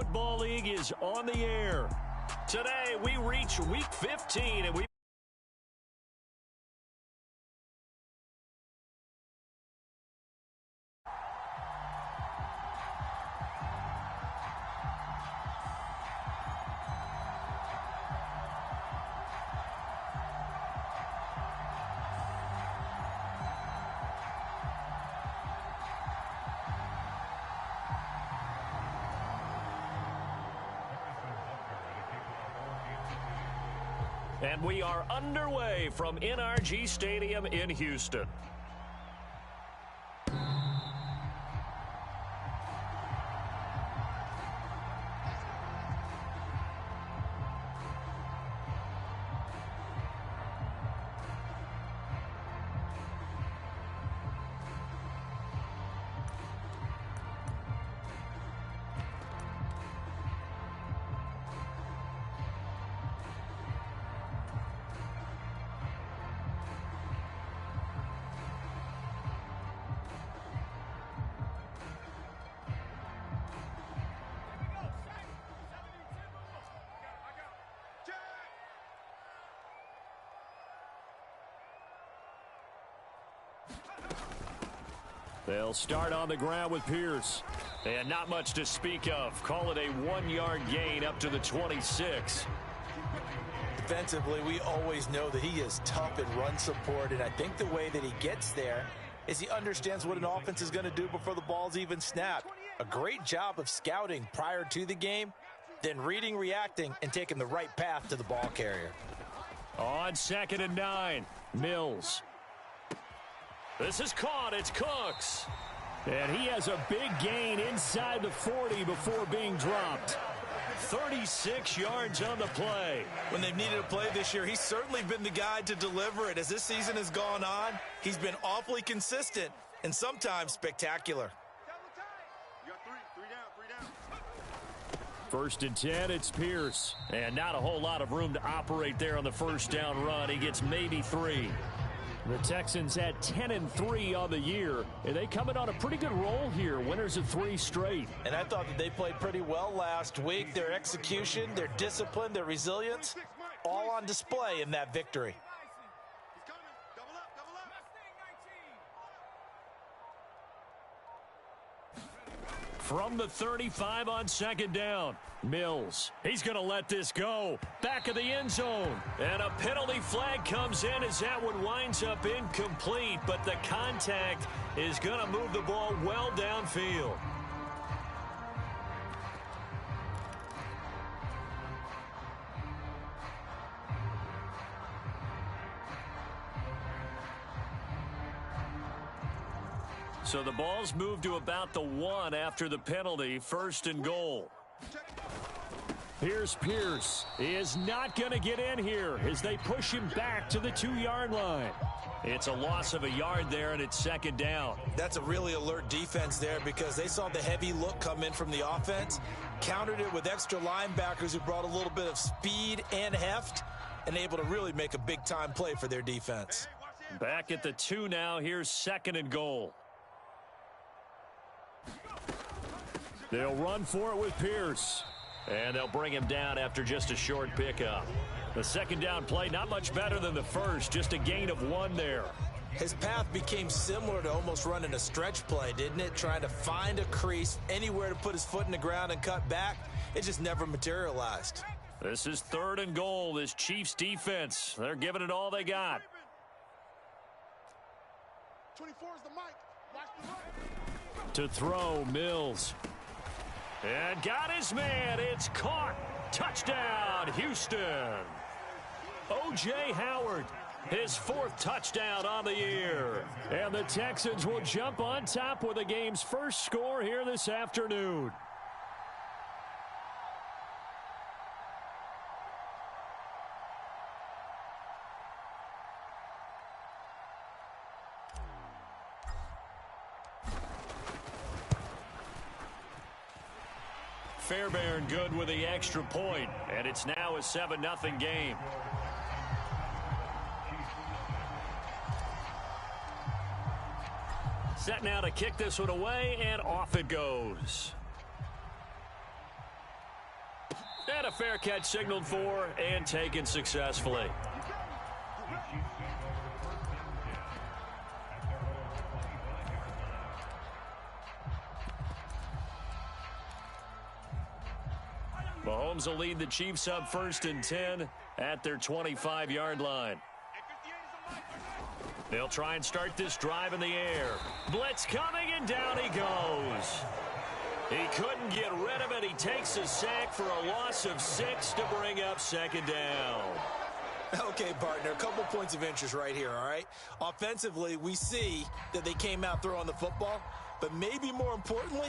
Football League is on the air. Today, we reach Week 15, and we are underway from NRG Stadium in Houston. They'll start on the ground with Pierce. And not much to speak of. Call it a 1-yard gain up to the 26. Defensively, we always know that he is tough in run support, and I think the way that he gets there is he understands what an offense is going to do before the ball's even snapped. A great job of scouting prior to the game, then reading, reacting, and taking the right path to the ball carrier. On 2nd and 9, Mills. This is caught. It's Cooks. And he has a big gain inside the 40 before being dropped. 36 yards on the play. When they've needed a play this year, he's certainly been the guy to deliver it. As this season has gone on, he's been awfully consistent and sometimes spectacular. You got three down. 1st and 10, it's Pierce. And not a whole lot of room to operate there on the first down run. He gets maybe 3. The Texans had 10-3 on the year, and they coming on a pretty good roll here. Winners of 3 straight. And I thought that they played pretty well last week. Their execution, their discipline, their resilience, all on display in that victory. From the 35 on 2nd down, Mills. He's going to let this go. Back of the end zone. And a penalty flag comes in as that one winds up incomplete. But the contact is going to move the ball well downfield. So the ball's moved to about the 1 after the penalty. 1st and goal. Here's Pierce. He is not going to get in here as they push him back to the 2-yard line. It's a loss of a yard there, and it's 2nd down. That's a really alert defense there because they saw the heavy look come in from the offense, countered it with extra linebackers who brought a little bit of speed and heft, and able to really make a big-time play for their defense. Back at the 2 now. Here's 2nd and goal. They'll run for it with Pierce. And they'll bring him down after just a short pickup. The 2nd down play, not much better than the first. Just a gain of 1 there. His path became similar to almost running a stretch play, didn't it? Trying to find a crease, anywhere to put his foot in the ground and cut back. It just never materialized. This is 3rd and goal. This Chiefs defense, they're giving it all they got. 24 is the mic. Watch the run. To throw, Mills. And got his man. It's caught. Touchdown, Houston. O.J. Howard, his 4th touchdown on the year. And the Texans will jump on top with the game's first score here this afternoon. Fairbairn good with the extra point, and it's now a 7-0 game. Set now to kick this one away, and off it goes. fair catch signaled for and taken successfully. Mahomes will lead the Chiefs up 1st and 10 at their 25-yard line. They'll try and start this drive in the air. Blitz coming, and down he goes. He couldn't get rid of it. He takes a sack for a loss of 6 to bring up 2nd down. Okay, partner, a couple points of interest right here, all right? Offensively, we see that they came out throwing the football, but maybe more importantly,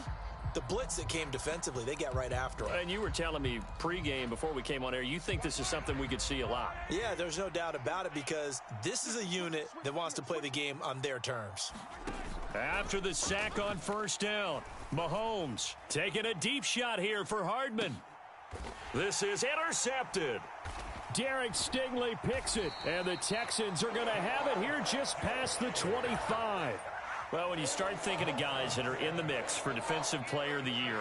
the blitz that came defensively, they got right after him. And you were telling me pregame before we came on air, you think this is something we could see a lot. Yeah, there's no doubt about it because this is a unit that wants to play the game on their terms. After the sack on 1st down, Mahomes taking a deep shot here for Hardman. This is intercepted. Derek Stingley picks it, and the Texans are going to have it here just past the 25. Well, when you start thinking of guys that are in the mix for Defensive Player of the Year,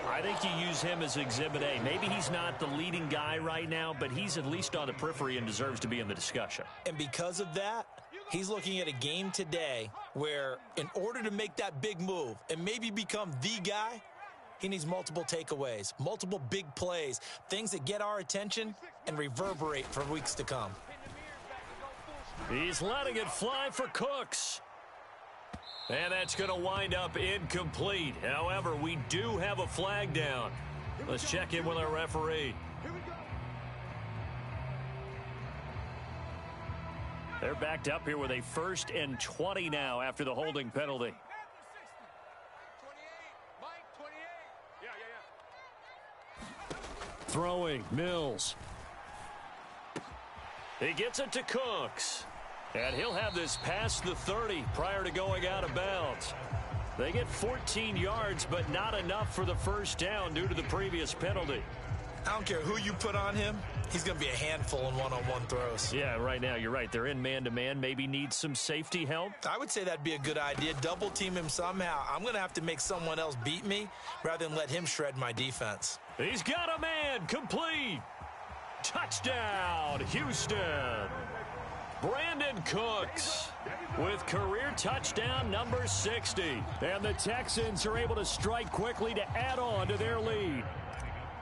I think you use him as Exhibit A. Maybe he's not the leading guy right now, but he's at least on the periphery and deserves to be in the discussion. And because of that, he's looking at a game today where in order to make that big move and maybe become the guy, he needs multiple takeaways, multiple big plays, things that get our attention and reverberate for weeks to come. He's letting it fly for Cooks. And that's going to wind up incomplete. However, we do have a flag down. Let's check in with our referee. They're backed up here with a 1st and 20 now after the holding penalty. Throwing, Mills. He gets it to Cooks. And he'll have this past the 30 prior to going out of bounds. They get 14 yards, but not enough for the 1st down due to the previous penalty. I don't care who you put on him. He's going to be a handful in one-on-one throws. Yeah, right now, you're right. They're in man-to-man. Maybe need some safety help. I would say that'd be a good idea. Double team him somehow. I'm going to have to make someone else beat me rather than let him shred my defense. He's got a man. Complete. Touchdown, Houston. Brandon Cooks with career touchdown number 60. And the Texans are able to strike quickly to add on to their lead.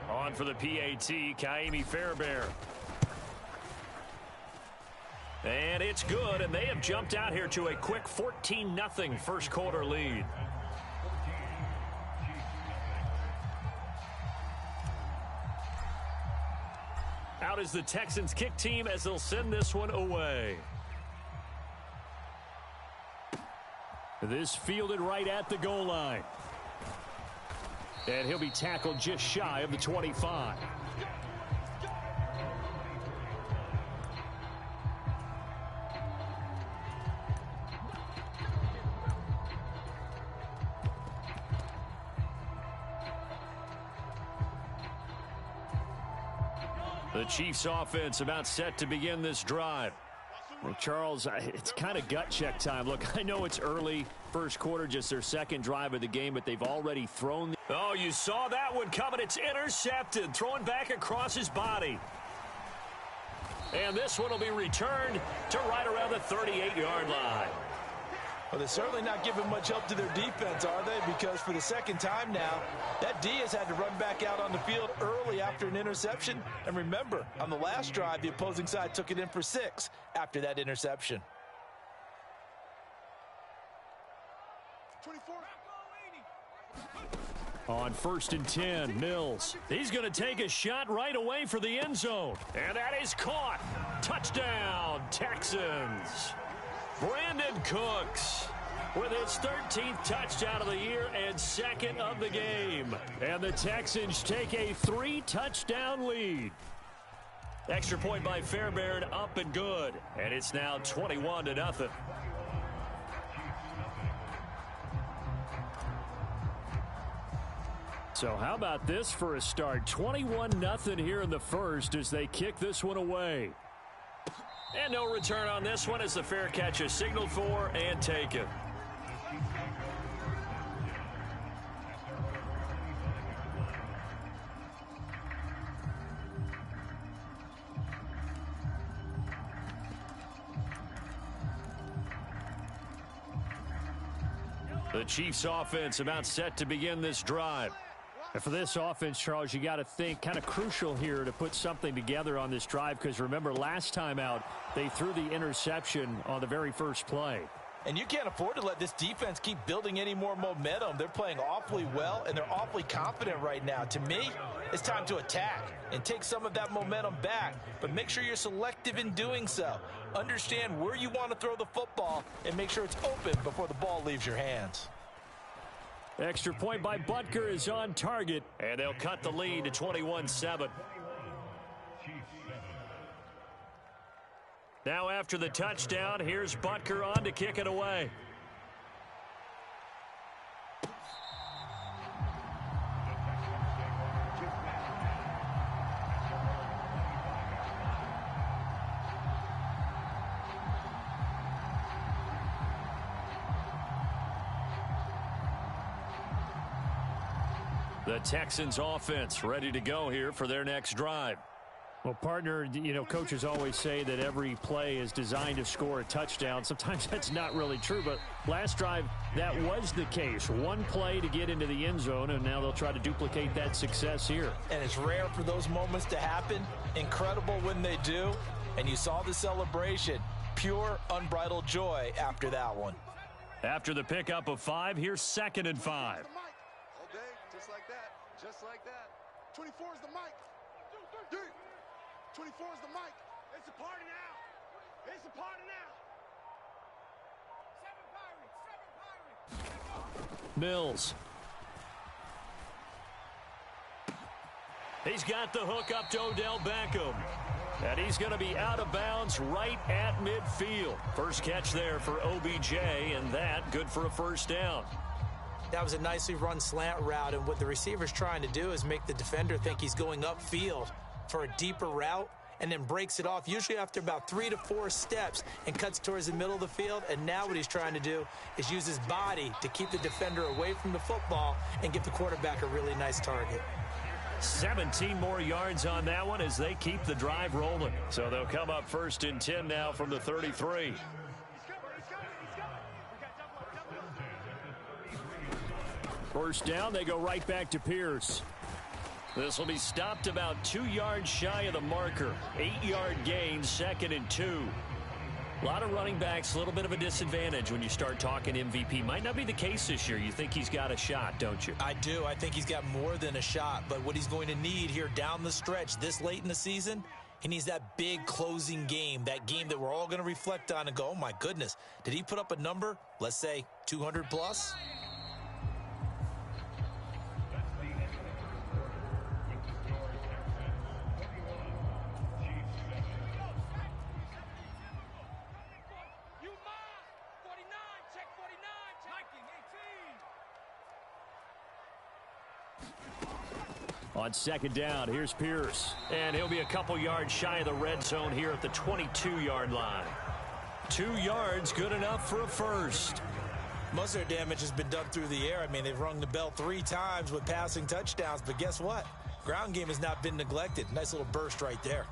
On for the PAT, Kaimi Fairbairn. And it's good, and they have jumped out here to a quick 14-0 first quarter lead. Out is the Texans kick team as they'll send this one away. This fielded right at the goal line. And he'll be tackled just shy of the 25. The Chiefs offense about set to begin this drive. Well, Charles, it's kind of gut check time. Look, I know it's early, first quarter, just their 2nd drive of the game, but they've already thrown. Oh, you saw that one coming. It's intercepted, thrown back across his body. And this one will be returned to right around the 38-yard line. Well, they're certainly not giving much help to their defense, are they? Because for the 2nd time now, that D has had to run back out on the field early after an interception. And remember, on the last drive, the opposing side took it in for 6 after that interception. 24. On 1st and 10, Mills. He's going to take a shot right away for the end zone. And that is caught. Touchdown, Texans. Brandon Cooks with his 13th touchdown of the year and 2nd of the game. And the Texans take a 3-touchdown lead. Extra point by Fairbairn, up and good. And it's now 21-0. So how about this for a start? 21-0 here in the first as they kick this one away. And no return on this one as the fair catch is signaled for and taken. The Chiefs offense about set to begin this drive. And for this offense, Charles, you got to think kind of crucial here to put something together on this drive, because remember last time out they threw the interception on the very first play. And you can't afford to let this defense keep building any more momentum. They're playing awfully well, and they're awfully confident right now. To me, it's time to attack and take some of that momentum back. But make sure you're selective in doing so. Understand where you want to throw the football and make sure it's open before the ball leaves your hands. Extra point by Butker is on target, and they'll cut the lead to 21-7. Now after the touchdown, here's Butker on to kick it away. The Texans offense ready to go here for their next drive. Well, partner, you know, coaches always say that every play is designed to score a touchdown. Sometimes that's not really true, but last drive, that was the case. One play to get into the end zone, and now they'll try to duplicate that success here. And it's rare for those moments to happen. Incredible when they do. And you saw the celebration. Pure, unbridled joy after that one. After the pickup of 5, here's 2nd and 5. All day, just like that. Just like that. 24 is the mic. 24 is the mic. It's a party now. It's a party now. Mills. He's got the hook up to Odell Beckham. And he's going to be out of bounds right at midfield. First catch there for OBJ, and that good for a first down. That was a nicely run slant route, and what the receiver's trying to do is make the defender think he's going upfield for a deeper route, and then breaks it off, usually after about 3 to 4 steps, and cuts towards the middle of the field. And now what he's trying to do is use his body to keep the defender away from the football and give the quarterback a really nice target. 17 more yards on that one as they keep the drive rolling. So they'll come up 1st and 10 now from the 33. First down, they go right back to Pierce. This will be stopped about 2 yards shy of the marker. 8-yard gain, 2nd and 2. A lot of running backs, a little bit of a disadvantage when you start talking MVP. Might not be the case this year. You think he's got a shot, don't you? I do. I think he's got more than a shot. But what he's going to need here down the stretch this late in the season, he needs that big closing game, that game that we're all going to reflect on and go, oh, my goodness, did he put up a number, let's say 200 plus? On 2nd down, here's Pierce. And he'll be a couple yards shy of the red zone here at the 22-yard line. 2 yards, good enough for a first. Most of their damage has been done through the air. I mean, they've rung the bell 3 times with passing touchdowns, but guess what? Ground game has not been neglected. Nice little burst right there.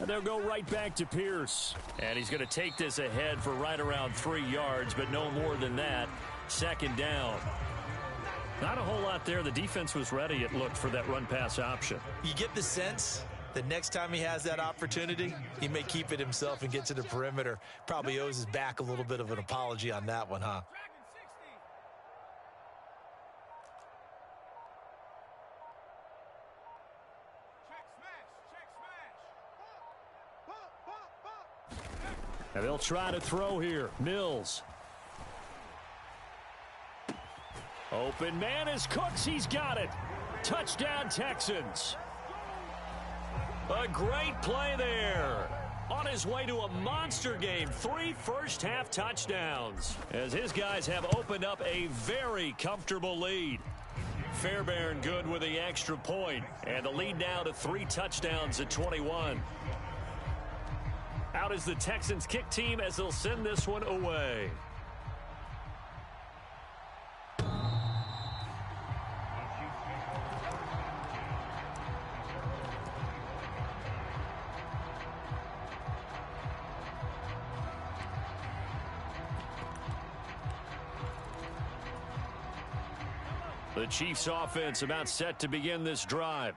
And they'll go right back to Pierce. And he's going to take this ahead for right around 3 yards, but no more than that. 2nd down. Not a whole lot there. The defense was ready, it looked, for that run-pass option. You get the sense that next time he has that opportunity, he may keep it himself and get to the perimeter. Probably owes his back a little bit of an apology on that one, huh? And they'll try to throw here. Mills. Open man is Cooks. He's got it. Touchdown, Texans. A great play there. On his way to a monster game. 3 first-half touchdowns. As his guys have opened up a very comfortable lead. Fairbairn good with the extra point. And the lead now to 3 touchdowns at 21. Out is the Texans kick team as they'll send this one away. The Chiefs offense about set to begin this drive.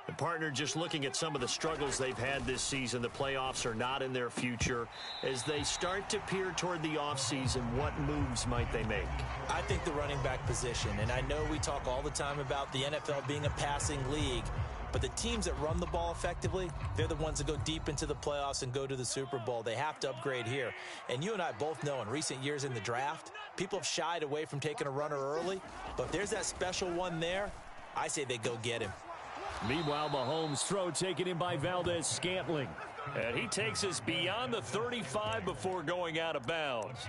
The partner, just looking at some of the struggles they've had this season, the playoffs are not in their future. As they start to peer toward the offseason, what moves might they make? I think the running back position, and I know we talk all the time about the NFL being a passing league, but the teams that run the ball effectively, they're the ones that go deep into the playoffs and go to the Super Bowl. They have to upgrade here. And you and I both know in recent years in the draft, people have shied away from taking a runner early, but if there's that special one there, I say they go get him. Meanwhile, Mahomes' throw taken in by Valdez-Scantling. And he takes us beyond the 35 before going out of bounds.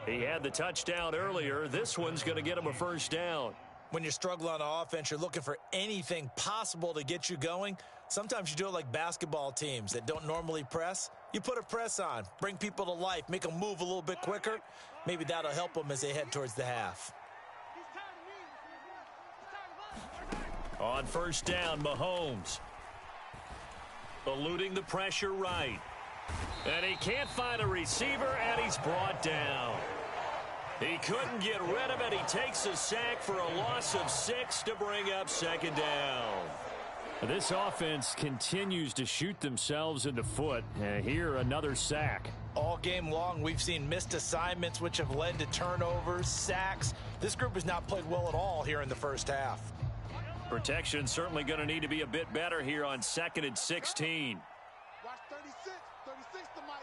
He had the touchdown earlier. This one's going to get him a first down. When you're struggling on offense, you're looking for anything possible to get you going. Sometimes you do it like basketball teams that don't normally press. You put a press on, bring people to life, make them move a little bit quicker. Maybe that'll help them as they head towards the half. On first down, Mahomes. Eluding the pressure right. And he can't find a receiver, and he's brought down. He couldn't get rid of it. He takes a sack for a loss of 6 to bring up second down. This offense continues to shoot themselves in the foot. Here, another sack. All game long, we've seen missed assignments, which have led to turnovers, sacks. This group has not played well at all here in the first half. Protection certainly going to need to be a bit better here on 2nd and 16. Watch 36. 36 the mic.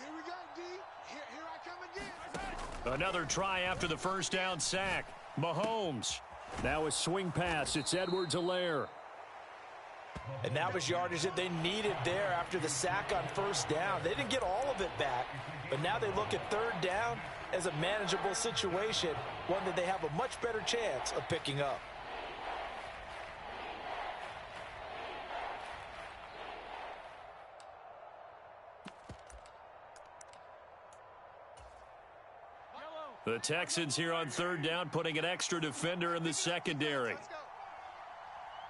Here we go, D. Here I come again. Another try after the first down sack. Mahomes. Now a swing pass. It's Edwards-Helaire. And that was yardage that they needed there after the sack on first down. They didn't get all of it back, but now they look at third down as a manageable situation, one that they have a much better chance of picking up. The Texans here on third down, putting an extra defender in the secondary. Let's go.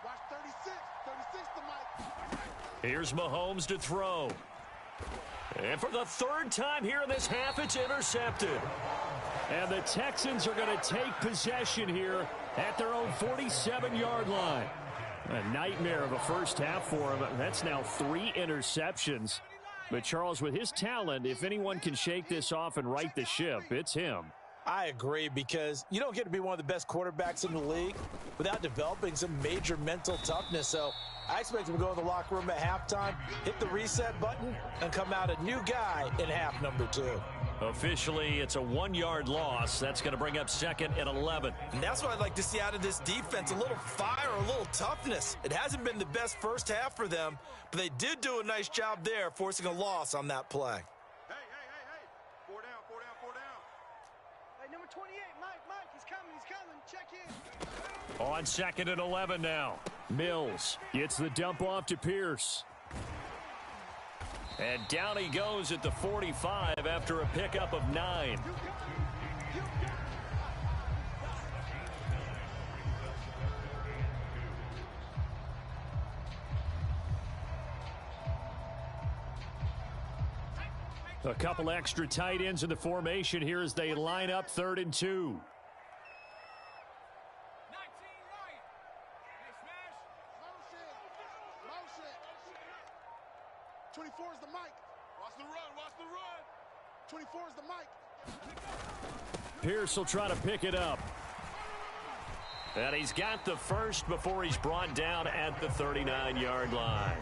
Watch 36. 36 the mic. Here's Mahomes to throw. And for the third time here in this half, it's intercepted. And the Texans are going to take possession here at their own 47-yard line. A nightmare of a first half for him. That's now 3 interceptions. But Charles, with his talent, if anyone can shake this off and right the ship, it's him. I agree, because you don't get to be one of the best quarterbacks in the league without developing some major mental toughness. So I expect him to go in the locker room at halftime, hit the reset button, and come out a new guy in half number 2. Officially, it's a 1-yard loss. That's going to bring up 2nd and 11. And that's what I'd like to see out of this defense, a little fire, a little toughness. It hasn't been the best first half for them, but they did do a nice job there, forcing a loss on that play. Hey. 4 down. Hey, number 28, Mike, he's coming. Check in. On 2nd and 11 now. Mills gets the dump off to Pierce. And down he goes at the 45 after a pickup of 9. A couple extra tight ends in the formation here as they line up 3rd and 2. 24 is the mic. Watch the run. 24 is the mic. Pierce will try to pick it up. And he's got the first before he's brought down at the 39-yard line.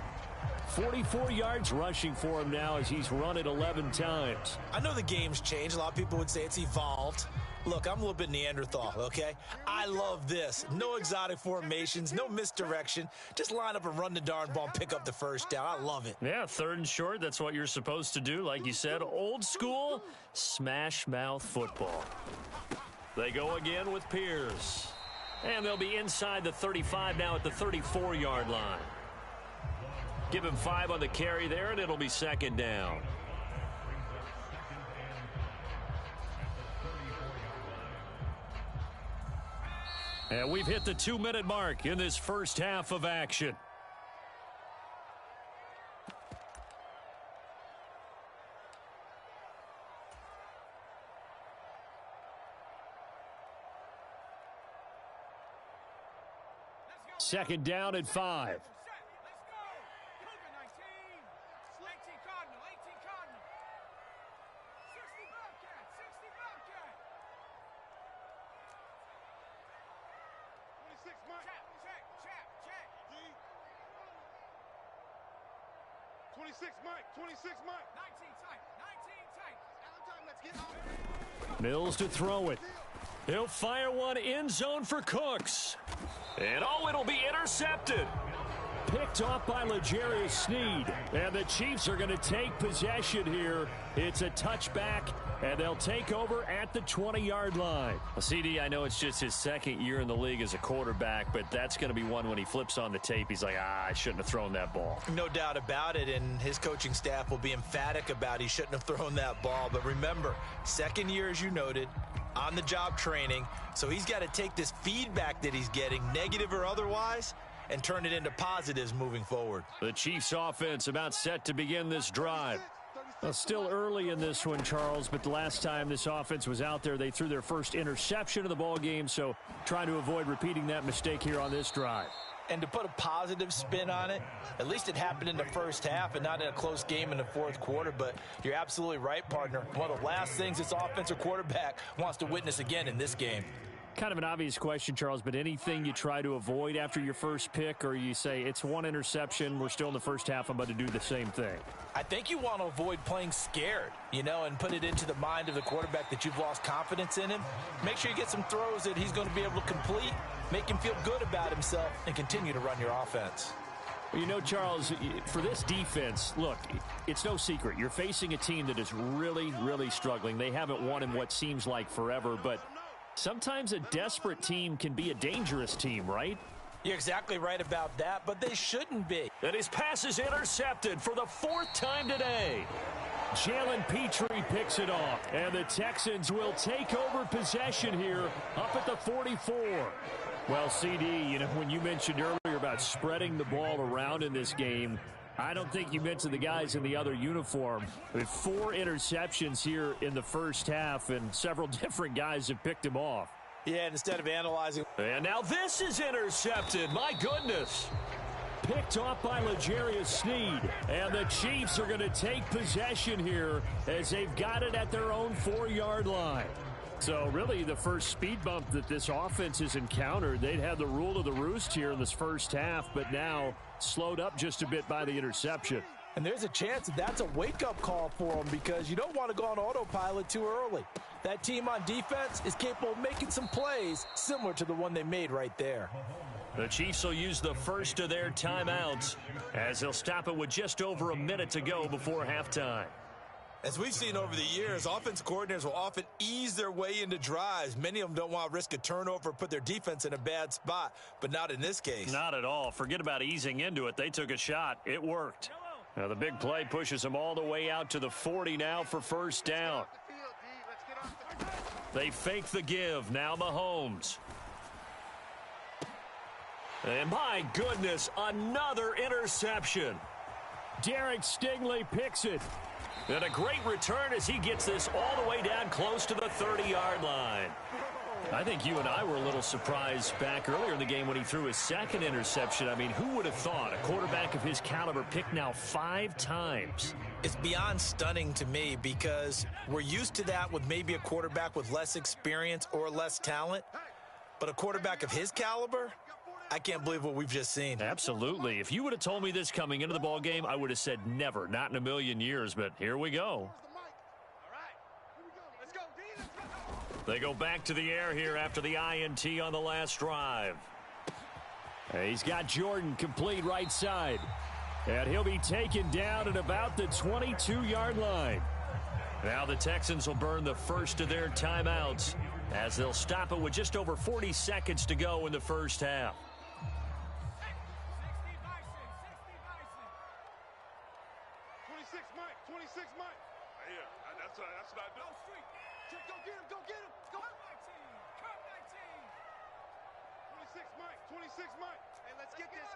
44 yards rushing for him now as he's run it 11 times. I know the game's changed. A lot of people would say it's evolved. Look, I'm a little bit Neanderthal, okay? I love this. No exotic formations, no misdirection. Just line up and run the darn ball and pick up the first down. I love it. Yeah, 3rd and short, that's what you're supposed to do. Like you said, old school, smash mouth football. They go again with Pierce. And they'll be inside the 35 now at the 34-yard line. Give him 5 on the carry there, and it'll be 2nd down. And we've hit the 2-minute mark in this first half of action. second down and 5. Mills to throw it. He'll fire one end zone for Cooks. And it'll be intercepted. Picked off by L'Jarius Sneed. And the Chiefs are going to take possession here. It's a touchback, and they'll take over at the 20-yard line. Well, CD, I know it's just his second year in the league as a quarterback, but that's going to be one when he flips on the tape. He's like, I shouldn't have thrown that ball. No doubt about it, and his coaching staff will be emphatic about he shouldn't have thrown that ball. But remember, second year, as you noted, on-the-job training, so he's got to take this feedback that he's getting, negative or otherwise, and turn it into positives moving forward. The Chiefs offense about set to begin this drive. Well, still early in this one, Charles, but the last time this offense was out there, they threw their first interception of the ball game, so trying to avoid repeating that mistake here on this drive. And to put a positive spin on it, at least it happened in the first half and not in a close game in the fourth quarter. But you're absolutely right, partner. One of the last things this offensive quarterback wants to witness again in this game. Kind of an obvious question, Charles, but anything you try to avoid after your first pick, or you say it's one interception, we're still in the first half, I'm about to do the same thing? I think you want to avoid playing scared, and put it into the mind of the quarterback that you've lost confidence in him. Make sure you get some throws that he's going to be able to complete, make him feel good about himself, and continue to run your offense. Well, Charles, for this defense, look, it's no secret. You're facing a team that is really, really struggling. They haven't won in what seems like forever, but sometimes a desperate team can be a dangerous team, right? You're exactly right about that, but they shouldn't be. And his pass is intercepted for the fourth time today. Jalen Petrie picks it off, and the Texans will take over possession here up at the 44. Well, CD, when you mentioned earlier about spreading the ball around in this game, I don't think you mentioned the guys in the other uniform. With 4 interceptions here in the first half, and several different guys have picked him off. Yeah, instead of analyzing. And now this is intercepted. My goodness. Picked off by L'Jarius Sneed. And the Chiefs are going to take possession here as they've got it at their own 4-yard line. So really the first speed bump that this offense has encountered, they'd had the rule of the roost here in this first half, but now slowed up just a bit by the interception. And there's a chance that that's a wake-up call for them, because you don't want to go on autopilot too early. That team on defense is capable of making some plays similar to the one they made right there. The Chiefs will use the first of their timeouts as they'll stop it with just over a minute to go before halftime. As we've seen over the years, offense coordinators will often ease their way into drives. Many of them don't want to risk a turnover or put their defense in a bad spot, but not in this case. Not at all. Forget about easing into it. They took a shot. It worked. Now the big play pushes them all the way out to the 40 now for first down. They fake the give. Now Mahomes. And my goodness, another interception. Derek Stingley picks it. And a great return as he gets this all the way down close to the 30-yard line. I think you and I were a little surprised back earlier in the game when he threw his second interception. I mean, who would have thought a quarterback of his caliber picked now 5 times? It's beyond stunning to me, because we're used to that with maybe a quarterback with less experience or less talent. But a quarterback of his caliber, I can't believe what we've just seen. Absolutely. If you would have told me this coming into the ball game, I would have said never, not in a million years, but here we go. They go back to the air here after the INT on the last drive. He's got Jordan complete right side. And he'll be taken down at about the 22-yard line. Now the Texans will burn the first of their timeouts as they'll stop it with just over 40 seconds to go in the first half. 26 Mike, 26 Mike. Yeah, that's what I do. Go get him. Go. 26 Mike, 26 Mike. Hey, let's get this.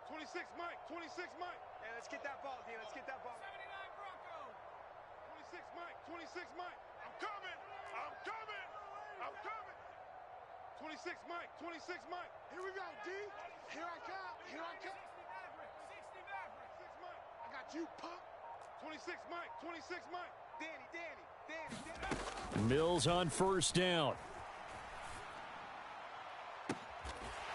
26 Mike, 26 Mike. Hey, let's get that ball, D. Let's get that ball. 79 Broncos. 26 Mike, 26 Mike. I'm coming. 26 26 Mike, 26 Mike. Here we go, D. Here I come, here I come. 60 Mike. I got you, punk. 26 Mike, 26 Mike. Danny. Mills on first down.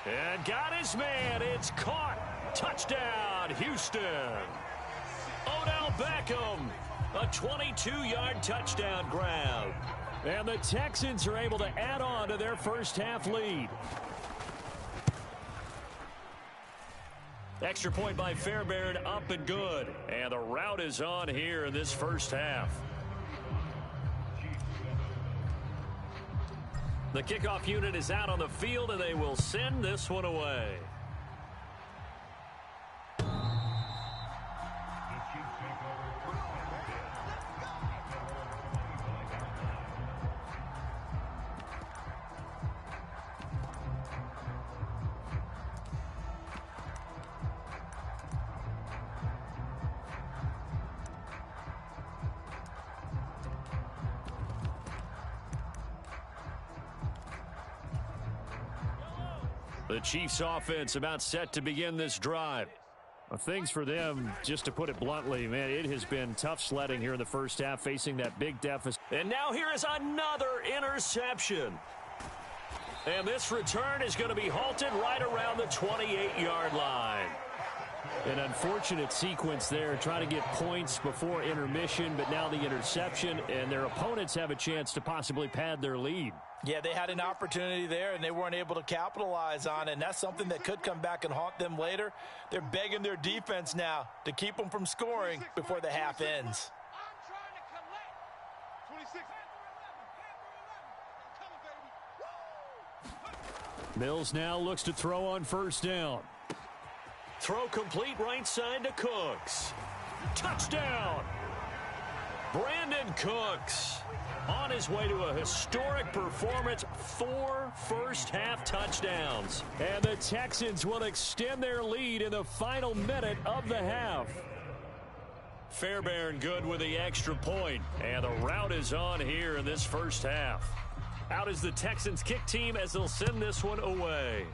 And got his man. It's caught. Touchdown, Houston. Odell Beckham, a 22-yard touchdown grab. And the Texans are able to add on to their first half lead. Extra point by Fairbairn, up and good. And the route is on here in this first half. The kickoff unit is out on the field, and they will send this one away. The Chiefs offense about set to begin this drive. Well, things for them, just to put it bluntly, man, it has been tough sledding here in the first half, facing that big deficit. And now here is another interception. And this return is going to be halted right around the 28-yard line. An unfortunate sequence there, trying to get points before intermission, but now the interception, and their opponents have a chance to possibly pad their lead. Yeah, they had an opportunity there, and they weren't able to capitalize on it, and that's something that could come back and haunt them later. They're begging their defense now to keep them from scoring before the half ends. Mills now looks to throw on first down. Throw complete right side to Cooks. Touchdown! Brandon Cooks on his way to a historic performance, 4 first-half touchdowns. And the Texans will extend their lead in the final minute of the half. Fairbairn good with the extra point, and the route is on here in this first half. Out is the Texans kick team as they'll send this one away.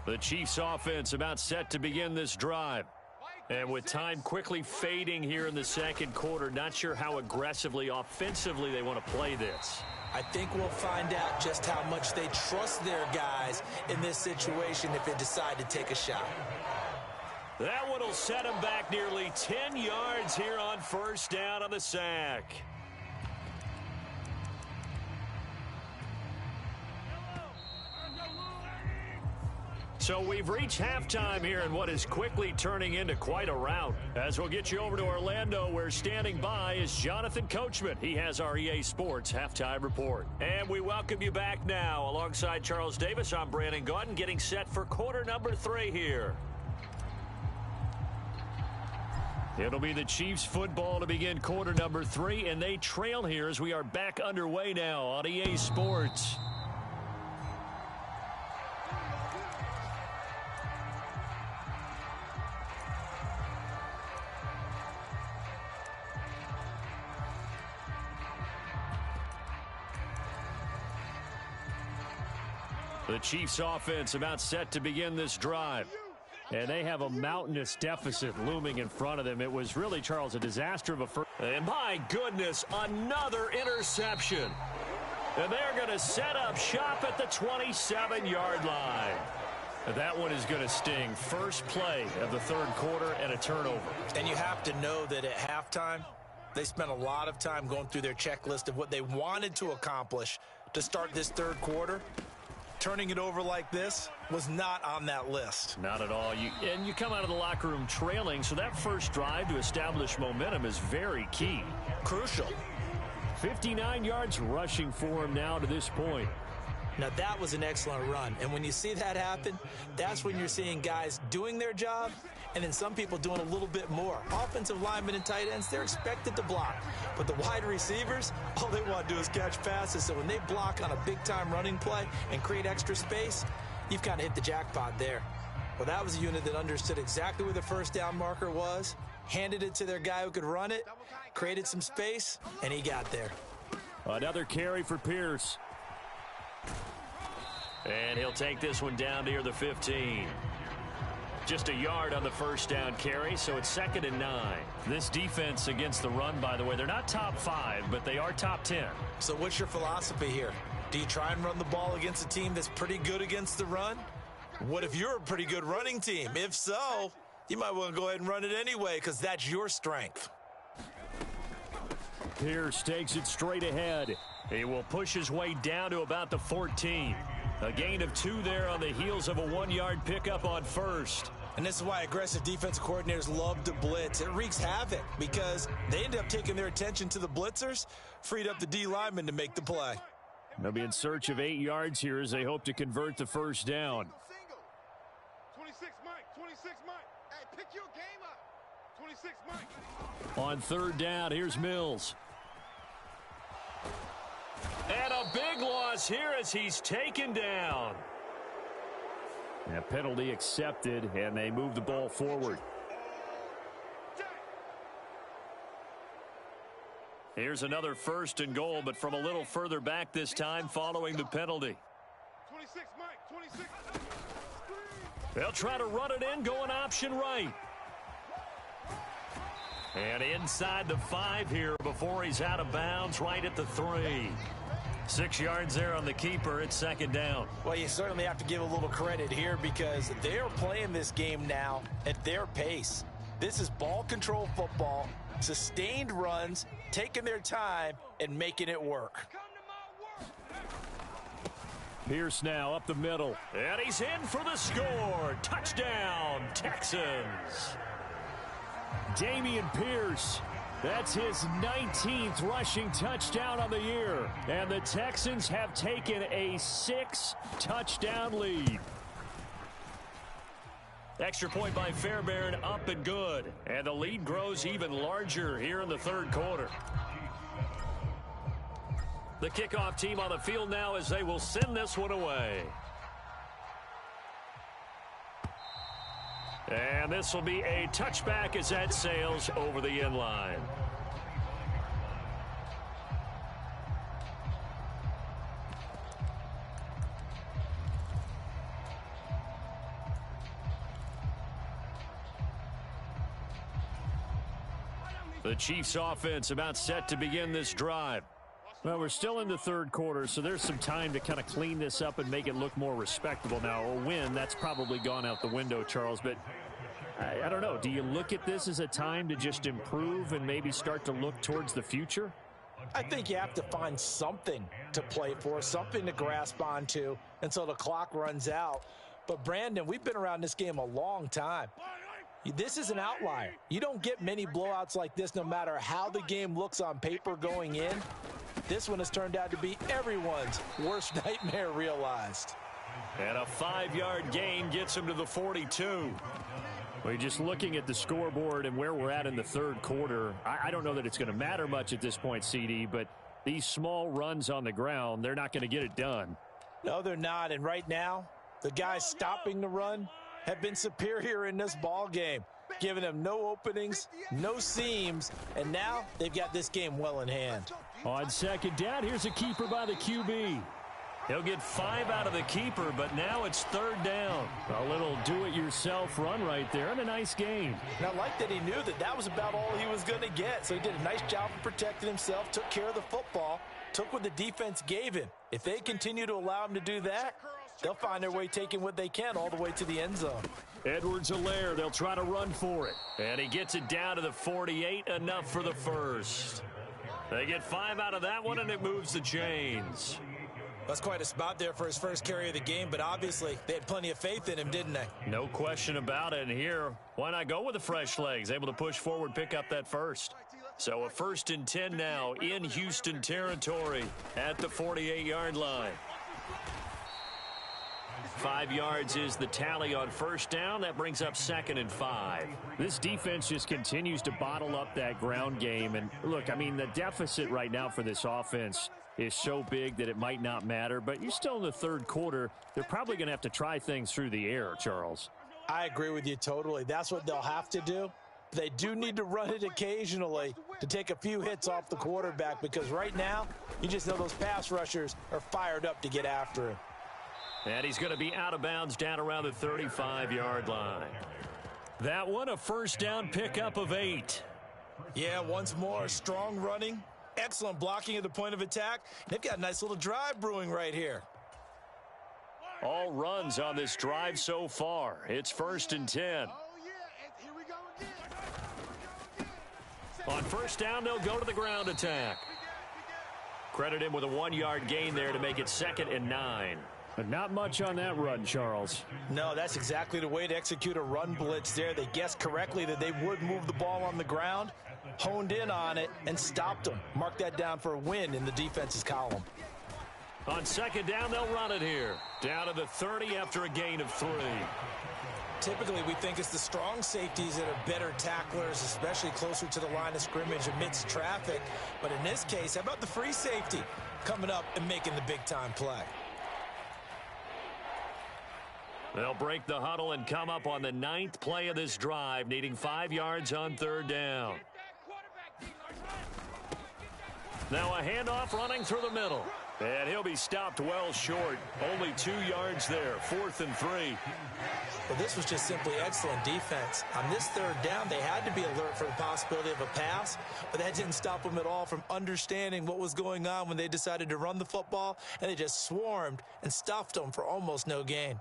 The Chiefs offense about set to begin this drive. And with time quickly fading here in the second quarter, not sure how aggressively, offensively they want to play this. I think we'll find out just how much they trust their guys in this situation if they decide to take a shot. That one will set them back nearly 10 yards here on first down on the sack. So we've reached halftime here in what is quickly turning into quite a rout. As we'll get you over to Orlando, where standing by is Jonathan Coachman. He has our EA Sports Halftime Report. And we welcome you back now. Alongside Charles Davis, I'm Brandon Gaudin, getting set for quarter number 3 here. It'll be the Chiefs football to begin quarter number 3, and they trail here as we are back underway now on EA Sports. The Chiefs offense about set to begin this drive. And they have a mountainous deficit looming in front of them. It was really, Charles, a disaster of a first. And my goodness, another interception. And they're going to set up shop at the 27-yard line. That one is going to sting. First play of the third quarter and a turnover. And you have to know that at halftime, they spent a lot of time going through their checklist of what they wanted to accomplish to start this third quarter. Turning it over like this was not on that list. Not at all. You come out of the locker room trailing, so that first drive to establish momentum is very key. Crucial. 59 yards rushing for him now to this point. Now that was an excellent run, and when you see that happen, that's when you're seeing guys doing their job and then some people doing a little bit more. Offensive linemen and tight ends, they're expected to block. But the wide receivers, all they want to do is catch passes. So when they block on a big-time running play and create extra space, you've kind of hit the jackpot there. Well, that was a unit that understood exactly where the first down marker was, handed it to their guy who could run it, created some space, and he got there. Another carry for Pierce. And he'll take this one down near the 15. Just a yard on the first down carry, so it's 2nd and 9. This defense against the run, by the way, they're not top 5, but they are top 10. So what's your philosophy here? Do you try and run the ball against a team that's pretty good against the run? What if you're a pretty good running team? If so, you might want to go ahead and run it anyway because that's your strength. Pierce takes it straight ahead. He will push his way down to about the 14. A gain of 2 there on the heels of a 1-yard pickup on first. And this is why aggressive defensive coordinators love to blitz. It wreaks havoc because they end up taking their attention to the blitzers, freed up the D lineman to make the play. They'll be in search of 8 yards here as they hope to convert the first down. 26 Mike, 26 Mike. Hey, pick your game up. 26 Mike. On 3rd down, here's Mills. And a big loss here as he's taken down. A penalty accepted, and they move the ball forward. Here's another 1st and goal, but from a little further back this time following the penalty. 26 Mike, 26. They'll try to run it in, going option right. And inside the 5 here before he's out of bounds, right at the 3. 6 yards there on the keeper. It's 2nd down. Well, you certainly have to give a little credit here because they're playing this game now at their pace. This is ball control football, sustained runs, taking their time, and making it work. Pierce now up the middle. And he's in for the score. Touchdown, Texans. Damian Pierce. That's his 19th rushing touchdown on the year. And the Texans have taken a 6-touchdown lead. Extra point by Fairbairn, up and good. And the lead grows even larger here in the 3rd quarter. The kickoff team on the field now as they will send this one away. And this will be a touchback as that sails over the end line. The Chiefs offense about set to begin this drive. Well, we're still in the 3rd quarter, so there's some time to kind of clean this up and make it look more respectable. Now, a win, that's probably gone out the window, Charles, but I don't know. Do you look at this as a time to just improve and maybe start to look towards the future? I think you have to find something to play for, something to grasp onto until the clock runs out. But, Brandon, we've been around this game a long time. This is an outlier. You don't get many blowouts like this no matter how the game looks on paper going in. This one has turned out to be everyone's worst nightmare realized. And a 5-yard gain gets him to the 42. Well, just looking at the scoreboard and where we're at in the 3rd quarter, I don't know that it's going to matter much at this point, CD, but these small runs on the ground, they're not going to get it done. No, they're not. And right now, the guys stopping the run have been superior in this ball game, giving them no openings, no seams, and now they've got this game well in hand. On 2nd down, here's a keeper by the QB. He'll get 5 out of the keeper, but now it's 3rd down. A little do-it-yourself run right there, and a nice gain. And I like that he knew that that was about all he was going to get, so he did a nice job of protecting himself, took care of the football, took what the defense gave him. If they continue to allow him to do that, they'll find their way taking what they can all the way to the end zone. Edwards-Helaire, they'll try to run for it. And he gets it down to the 48, enough for the first. They get 5 out of that one, and it moves the chains. That's quite a spot there for his first carry of the game, but obviously they had plenty of faith in him, didn't they? No question about it. And here, why not go with the fresh legs? Able to push forward, pick up that first. So a 1st and 10 now in Houston territory at the 48-yard line. 5 yards is the tally on first down. That brings up 2nd and 5. This defense just continues to bottle up that ground game. And look, I mean, the deficit right now for this offense is so big that it might not matter. But you're still in the third quarter. They're probably going to have to try things through the air, Charles. I agree with you totally. That's what they'll have to do. They do need to run it occasionally to take a few hits off the quarterback, because right now, you just know those pass rushers are fired up to get after him. And he's going to be out of bounds down around the 35-yard line. That one, a first down pickup of 8. Yeah, once more, strong running, excellent blocking at the point of attack. They've got a nice little drive brewing right here. All runs on this drive so far. It's 1st and 10. On first down, they'll go to the ground attack. Credit him with a 1-yard gain there to make it 2nd and 9. But not much on that run, Charles. No, that's exactly the way to execute a run blitz there. They guessed correctly that they would move the ball on the ground, honed in on it, and stopped them. Mark that down for a win in the defense's column. On 2nd down, they'll run it here. Down to the 30 after a gain of 3. Typically, we think it's the strong safeties that are better tacklers, especially closer to the line of scrimmage amidst traffic. But in this case, how about the free safety coming up and making the big-time play? They'll break the huddle and come up on the 9th play of this drive, needing 5 yards on 3rd down. Now a handoff running through the middle. And he'll be stopped well short. Only 2 yards there, 4th and 3. Well, this was just simply excellent defense. On this 3rd down, they had to be alert for the possibility of a pass, but that didn't stop them at all from understanding what was going on when they decided to run the football, and they just swarmed and stuffed them for almost no gain.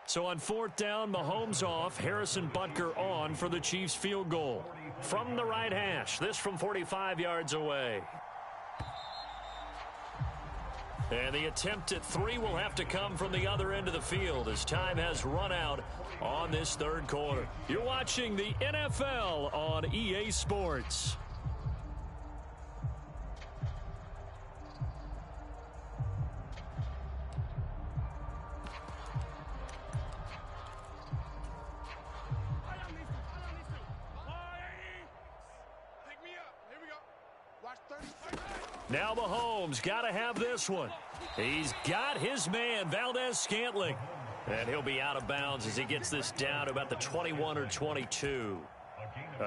So on 4th down, Mahomes off, Harrison Butker on for the Chiefs field goal. From the right hash, this from 45 yards away. And the attempt at 3 will have to come from the other end of the field as time has run out on this 3rd quarter. You're watching the NFL on EA Sports. Now Mahomes got to have this one. He's got his man, Valdez-Scantling. And he'll be out of bounds as he gets this down to about the 21 or 22.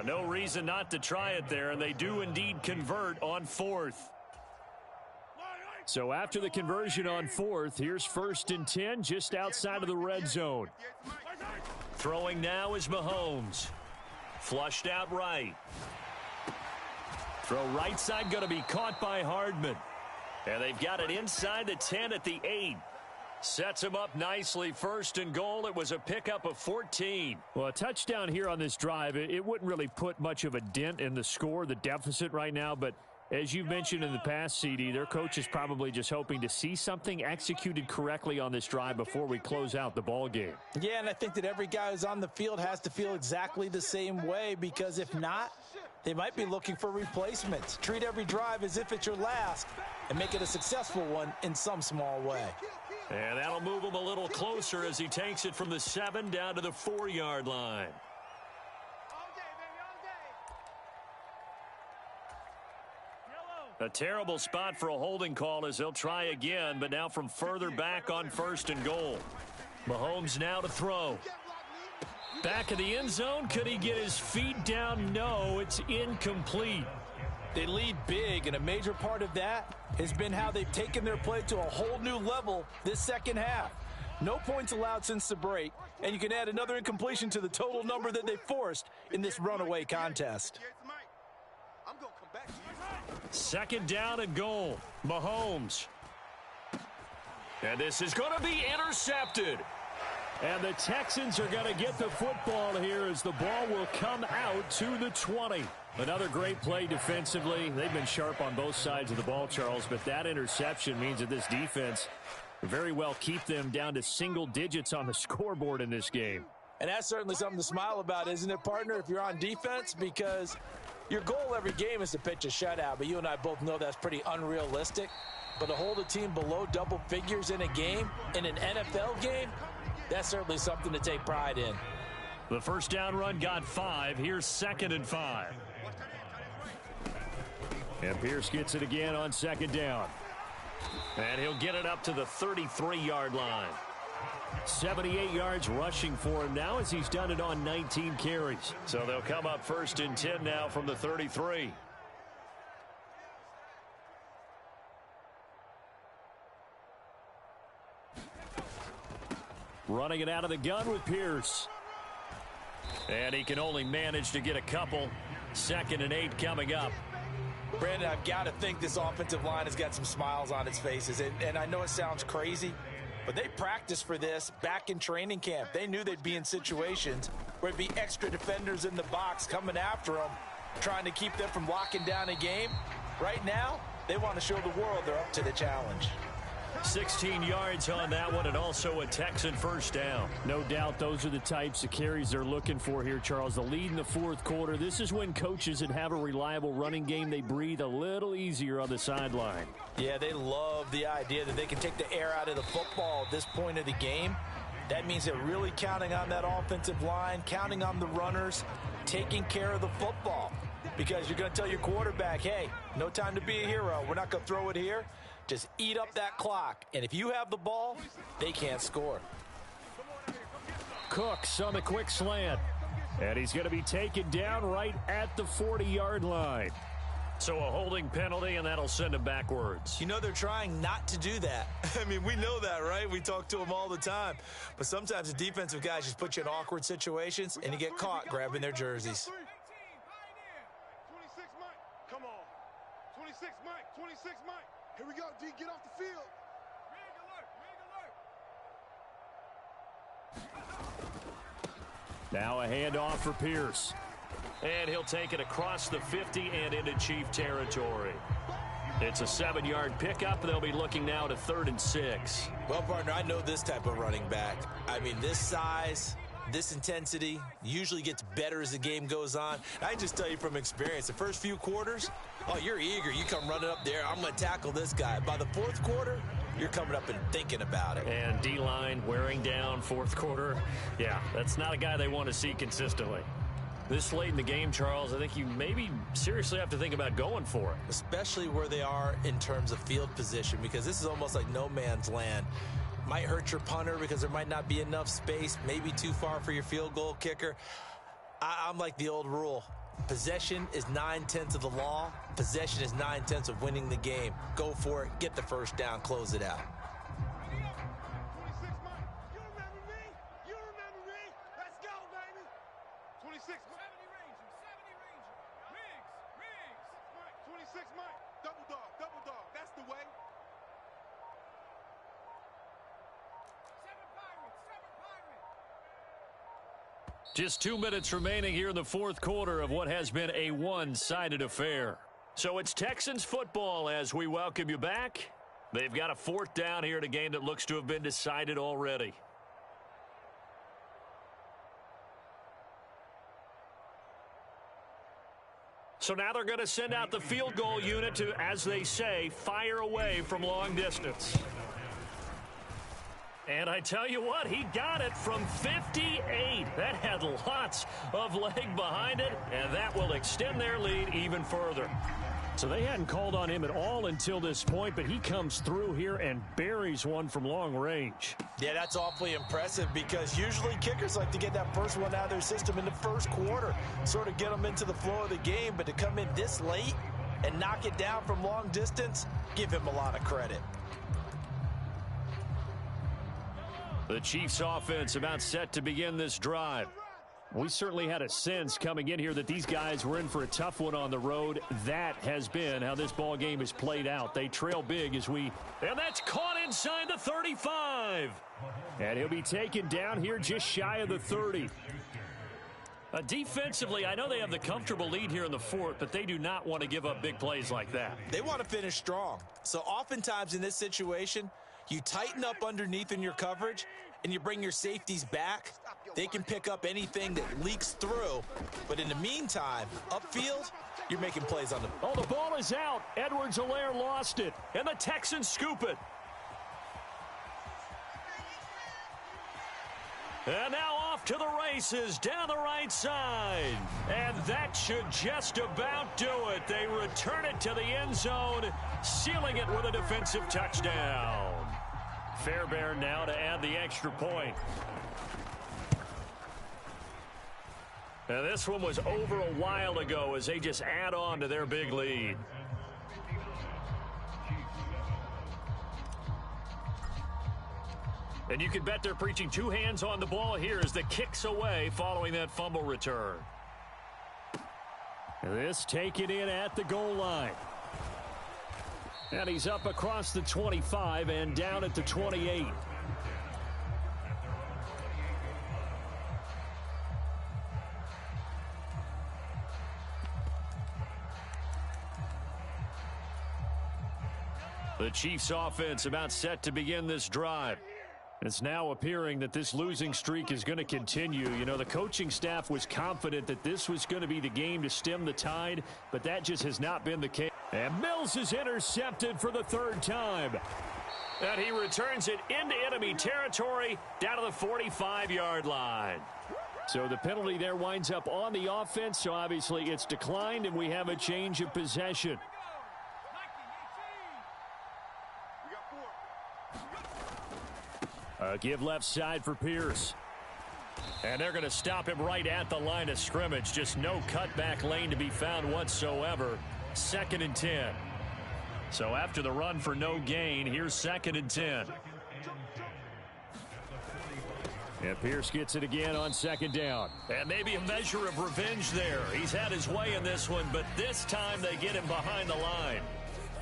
No reason not to try it there, and they do indeed convert on 4th. So after the conversion on 4th, here's 1st and 10 just outside of the red zone. Throwing now is Mahomes. Flushed out right. Throw right side going to be caught by Hardman. And they've got it inside the 10 at the 8. Sets him up nicely. 1st and goal. It was a pickup of 14. Well, a touchdown here on this drive, it wouldn't really put much of a dent in the score, the deficit right now. But as you've mentioned in the past, CD, their coach is probably just hoping to see something executed correctly on this drive before we close out the ball game. Yeah, and I think that every guy who's on the field has to feel exactly the same way, because if not, they might be looking for replacements. Treat every drive as if it's your last and make it a successful one in some small way. And that'll move him a little closer as he takes it from the 7 down to the 4-yard line. A terrible spot for a holding call as they'll try again, but now from further back on 1st and goal. Mahomes now to throw. Back of the end zone. Could he get his feet down? No, it's incomplete. They lead big, and a major part of that has been how they've taken their play to a whole new level this second half. No points allowed since the break, and you can add another incompletion to the total number that they forced in this runaway contest. 2nd down and goal. Mahomes. And this is going to be intercepted. And the Texans are going to get the football here as the ball will come out to the 20. Another great play defensively. They've been sharp on both sides of the ball, Charles, but that interception means that this defense very well keep them down to single digits on the scoreboard in this game. And that's certainly something to smile about, isn't it, partner, if you're on defense? Because your goal every game is to pitch a shutout, but you and I both know that's pretty unrealistic. But to hold a team below double figures in a game, in an NFL game, that's certainly something to take pride in. The first down run got 5. Here's 2nd and 5. And Pierce gets it again on 2nd down. And he'll get it up to the 33-yard line. 78 yards rushing for him now as he's done it on 19 carries. So they'll come up 1st and 10 now from the 33. Running it out of the gun with Pierce. And he can only manage to get a couple. 2nd and 8 coming up. Brandon, I've got to think this offensive line has got some smiles on its faces. And I know it sounds crazy, but they practiced for this back in training camp. They knew they'd be in situations where it'd be extra defenders in the box coming after them, trying to keep them from locking down a game. Right now, they want to show the world they're up to the challenge. 16 yards on that one, and also a Texan first down. No doubt those are the types of carries they're looking for here, Charles. The lead in the 4th quarter. This is when coaches that have a reliable running game, they breathe a little easier on the sideline. Yeah, they love the idea that they can take the air out of the football at this point of the game. That means they're really counting on that offensive line, counting on the runners, taking care of the football. Because you're going to tell your quarterback, hey, no time to be a hero. We're not going to throw it here. Just eat up that clock. And if you have the ball, they can't score. Cooks on the quick slant. And he's going to be taken down right at the 40-yard line. So a holding penalty, and that'll send him backwards. You know they're trying not to do that. I mean, we know that, right? We talk to them all the time. But sometimes the defensive guys just put you in awkward situations, and you get caught grabbing their jerseys. 26 Mike. Come on. 26 Mike. 26 Mike. Here we go, D. Get off the field. Now a handoff for Pierce. And he'll take it across the 50 and into Chief territory. It's a 7-yard pickup. They'll be looking now to 3rd and 6. Well, partner, I know this type of running back. I mean, this size, this intensity usually gets better as the game goes on. I can just tell you from experience, the first few quarters, oh, you're eager. You come running up there. I'm going to tackle this guy. By the 4th quarter, you're coming up and thinking about it. And D-line wearing down 4th quarter. Yeah, that's not a guy they want to see consistently. This late in the game, Charles, I think you maybe seriously have to think about going for it. Especially where they are in terms of field position, because this is almost like no man's land. Might hurt your punter because there might not be enough space, maybe too far for your field goal kicker. I'm like the old rule. Possession is 9/10 of the law. Possession is 9/10 of winning the game. Go for it. Get the first down. Close it out. 26 Mike. You remember me? You remember me? Let's go, baby. 26 Mike. 70 Ranger. 70 Ranger. Riggs. Mike. 26 Mike. Double dog. Double dog. That's the way. 7 Pirates. 7 Pirates. Just 2 minutes remaining here in the 4th quarter of what has been a one-sided affair. So it's Texans football as we welcome you back. They've got a 4th down here in a game that looks to have been decided already. So now they're going to send out the field goal unit to, as they say, fire away from long distance. And I tell you what, he got it from 58. That had lots of leg behind it, and that will extend their lead even further. So they hadn't called on him at all until this point, but he comes through here and buries one from long range. Yeah, that's awfully impressive because usually kickers like to get that first one out of their system in the 1st quarter, sort of get them into the flow of the game, but to come in this late and knock it down from long distance, give him a lot of credit. The Chiefs offense about set to begin this drive. We certainly had a sense coming in here that these guys were in for a tough one on the road. That has been how this ball game is played out. They trail big as we... And that's caught inside the 35. And he'll be taken down here just shy of the 30. Defensively, I know they have the comfortable lead here in the 4th, but they do not want to give up big plays like that. They want to finish strong. So oftentimes in this situation, You tighten up underneath in your coverage, and you bring your safeties back. They can pick up anything that leaks through. But in the meantime, upfield, you're making plays on the... Oh, the ball is out. Edwards-Helaire lost it, and the Texans scoop it. And now off to the races down the right side. And that should just about do it. They return it to the end zone, sealing it with a defensive touchdown. Fairbairn now to add the extra point. Now this one was over a while ago as they just add on to their big lead. And you can bet they're preaching two hands on the ball here as the kick's away following that fumble return. This taken in at the goal line. And he's up across the 25 and down at the 28. The Chiefs offense about set to begin this drive. It's now appearing that this losing streak is going to continue. You know, the coaching staff was confident that this was going to be the game to stem the tide, but that just has not been the case. And Mills is intercepted for the third time. And he returns it into enemy territory down to the 45-yard line. So the penalty there winds up on the offense, so obviously it's declined, and we have a change of possession. Give left side for Pierce. And they're going to stop him right at the line of scrimmage. Just no cutback lane to be found whatsoever. 2nd and 10. So after the run for no gain, here's 2nd and 10. And Pierce gets it again on 2nd down. And maybe a measure of revenge there. He's had his way in this one, but this time they get him behind the line.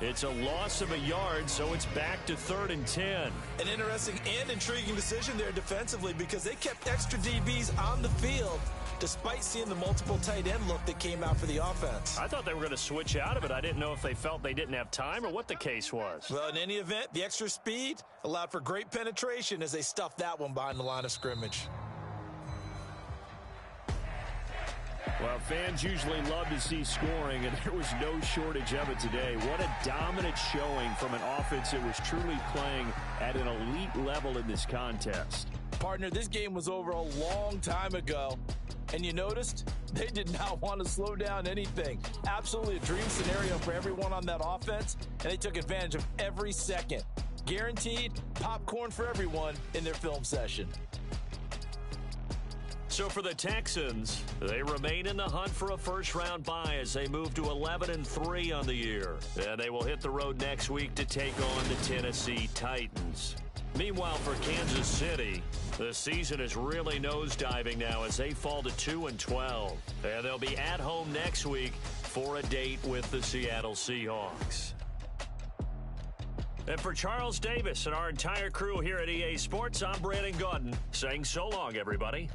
It's a loss of a yard, so it's back to 3rd and 10. An interesting and intriguing decision there defensively because they kept extra DBs on the field despite seeing the multiple tight end look that came out for the offense. I thought they were going to switch out of it. I didn't know if they felt they didn't have time or what the case was. Well, in any event, the extra speed allowed for great penetration as they stuffed that one behind the line of scrimmage. Well, fans usually love to see scoring, and there was no shortage of it today. What a dominant showing from an offense that was truly playing at an elite level in this contest. Partner, this game was over a long time ago, and you noticed they did not want to slow down anything. Absolutely a dream scenario for everyone on that offense, and they took advantage of every second. Guaranteed popcorn for everyone in their film session. So for the Texans, they remain in the hunt for a first-round bye as they move to 11-3 on the year. And they will hit the road next week to take on the Tennessee Titans. Meanwhile, for Kansas City, the season is really nosediving now as they fall to 2-12. And they'll be at home next week for a date with the Seattle Seahawks. And for Charles Davis and our entire crew here at EA Sports, I'm Brandon Gaudin saying so long, everybody.